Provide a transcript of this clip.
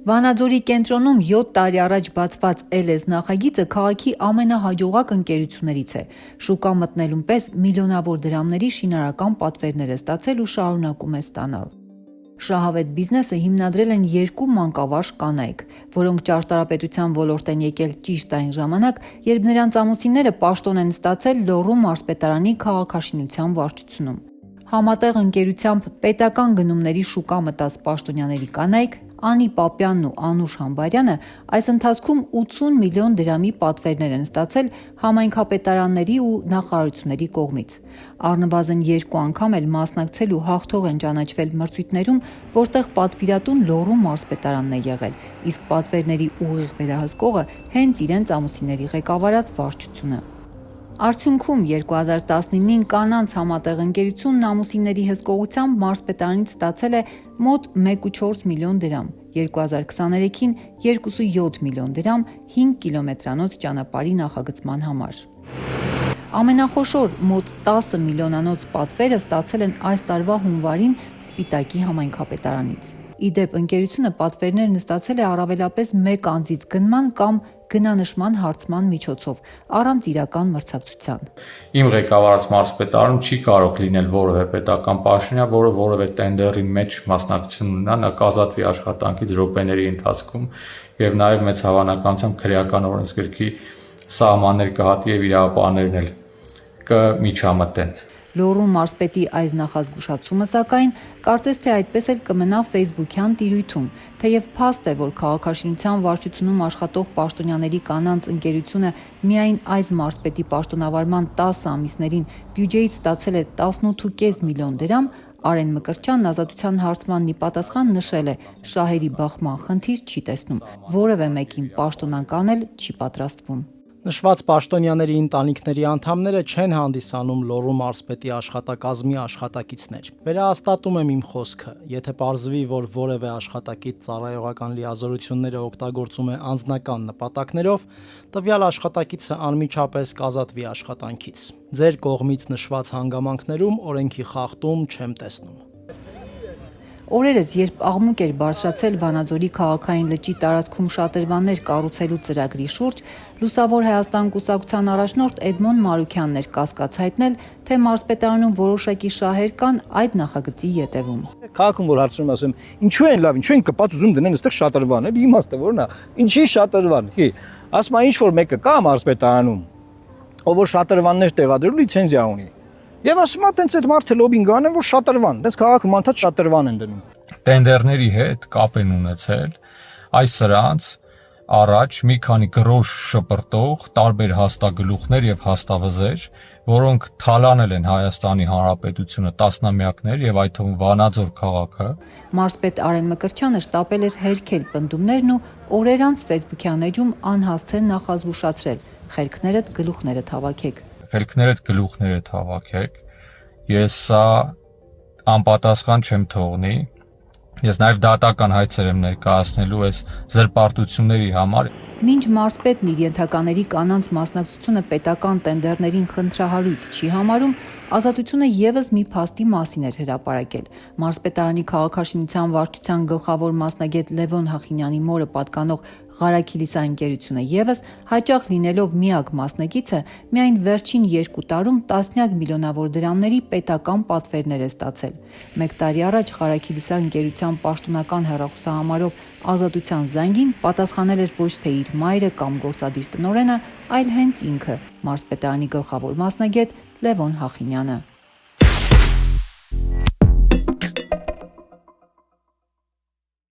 Վանաձորի կենտրոնում 7 տարի առաջ բացված «Էլեզ» նախագիծը քաղաքի ամենահաջողակ ընկերություններից է։ Շուկա մտնելուն պես միլիոնավոր դրամների շինարարական պատվերներ է ստացել ու շարունակում է ստանալ։ Շահավետ բիզնեսը հիմնադրել են 2 մանկավարժ կանայք, որոնք ճարտարապետության ոլորտ են եկել ճիշտ այն ժամանակ, երբ նրանց ամուսինները պաշտոն են ստացել Լոռու մարզպետարանի քաղաքաշինության վարչությունում։ Համատեղ ընկերությամբ պետական գնումների շուկա մտած պաշտոնյաների կանայք Անի Պապյանն ու Անուշ Համբարյանը այս ընթացքում 80 միլիոն դրամի պատվերներ են ստացել համայնքապետարանների ու նախարարությունների կողմից։ Առնվազն 2 անգամ էլ մասնակցել ու հաղթող են ճանաչվել մրցույթներում, որտեղ պատվիրատուն Լոռու մարզպետարանն է եղել, իսկ պատվերների ուղիղ վերահսկողը հենց իրենց ամուսինների ղեկավարած վարչությունը։ Արդյունքում 2019-ին կանանց համատեղ ընկերությունն ամուսինների հսկողությամբ մարզպետարանից ստացել է մոտ 1,4 միլիոն դրամ, 2023-ին 2,7 միլիոն դրամ 5 կիլոմետրանոց ճանապարհի նախագծման համար։ Ամենախոշոր մոտ 10 միլիոնանոց պատվերը ստացել են այս տարվա հունվարին Սպիտակի համայնքապետարանից։ Իդեպ ընկերությունը պատվերներն ստացել է առավելապես 1 անձից գնման կամ գնանշման հարցման միջոցով, առանց իրական մրցակցության։ Իմ ղեկավարած մարզպետարանում չի կարող լինել որևէ պետական պաշտոնյա, որը որևէ տենդերի մեջ մասնակցություն ունենա, նա կազատվի աշխատանքից րոպեների ընթացքում եւ նաեւ մեծ հավանականությամբ քրեական օրենսգրքի սահմաններ կհատի եւ իրավապահներն էլ կմիջամտեն։ Լոռու մարզպետի այս նախազգուշացումը, սակայն, կարծես թե այդպես էլ կմնա ֆեյսբուքյան տիրույթում, թեև փաստ է, որ քաղաքաշինության վարչությունում աշխատող պաշտոնյաների կանանց ընկերությունը միայն այս մարզպետի պաշտոնավարման 10 ամիսներին բյուջեից ստացել է 18,5 միլիոն դրամ, Արեն Մկրտչյանն Ազատության հարցմանն ի պատասխան նշել է՝ շահերի բախման խնդիր չի տեսնում, որևէ մեկին պաշտոնանկ չի պատրաստվում։ Նշված պաշտոնյաների ընտանիքների անդամները չեն հանդիսանում Լոռու մարզպետի աշխատակազմի աշխատակիցներ։ Վերահաստատում եմ իմ խոսքը, եթե պարզվի, որ որևէ աշխատակից ծառայողական լիազորությունները օգտագործում է անձնական նպատակներով, տվյալ աշխատակիցը անմիջապես կազատվի աշխատանքից։ Ձեր կողմից նշված հանգամանքներում օրենքի խախտում չեմ տեսնում։ Օրերս, երբ աղմուկ էր բարձրացել Վանաձորի քաղաքային լճի տարածքում շատրվաններ կառուցելու ծրագրի շուրջ, Լուսավոր Հայաստան կուսակցության առաջնորդ Էդմոն Մարուքյանն էր կասկած հայտնել, թե մարզպետարանում որոշակի շահեր կան այդ նախագծի ետևում։ Քաղաքում որ հարցնում ասեմ, ինչու են լավ, ինչու են կպած ուզում դնեն այստեղ շատրվան, էլի իմաստը որն է, ինչի շատրվան, ասում է ինչ որ մեկը կա մարզպետարանում, ով որ շատրվաններ տեղադրելու լիցենզիա ունի։ Եվ ասում է, տենց այդ մարդը լոբինգ անեն, որ շատրվան, դες քաղաքում անդադ շատրվան են դնում։ Տենդերների հետ կապ են ունեցել այս սրանց առաջ մի քանի գրոշ շպրտող տարբեր հաստագլուխներ եւ հաստավզեր, որոնք թալանել են Հայաստանի Հանրապետությունը տասնամյակներ եւ այդ թվում Վանաձոր քաղաքը։ Մարզպետ Արեն Մկրտչյանը շտապել էր հերքել պնդումներն ու օրեր անց ֆեյսբուքյան էջում անհասցեն նախազգուշացրել՝ խելքներդ գլուխներդ հավաքեք։ Խելքներդ գլուխներդ հավաքեք։ Ես սա անպատասխան չեմ թողնի։ Ես նաև դատական հայցեր եմ ներկայացնելու այս զրպարտությունների համար։ Մինչ մարզպետն իր ենթակաների կանանց մասնակցությունը պետական տենդերներին խնդրահարույց չի համարում, Ազատությունը եւս մի փաստի մասին էր հրապարակել։ Մարզպետարանի քաղաքաշինության վարչության գլխավոր մասնագետ Լևոն Հախինյանի մորը պատկանող Ղարաքիլիսա ընկերությունը եւս հաճախ լինելով միակ մասնակիցը միայն վերջին 2 տարում տասնյակ միլիոնավոր դրամների պետական պատվերներ է ստացել։ 1 տարի առաջ Ղարաքիլիսա ընկերության պաշտոնական հեռախոսահամարով Ազատության զանգին պատասխանել էր ոչ թե իր մայրը կամ գործադիր տնօրենը, այլ հենց ինքը, մարզպետարանի գլխավոր մասնագետ Լևոն Հախինյանը։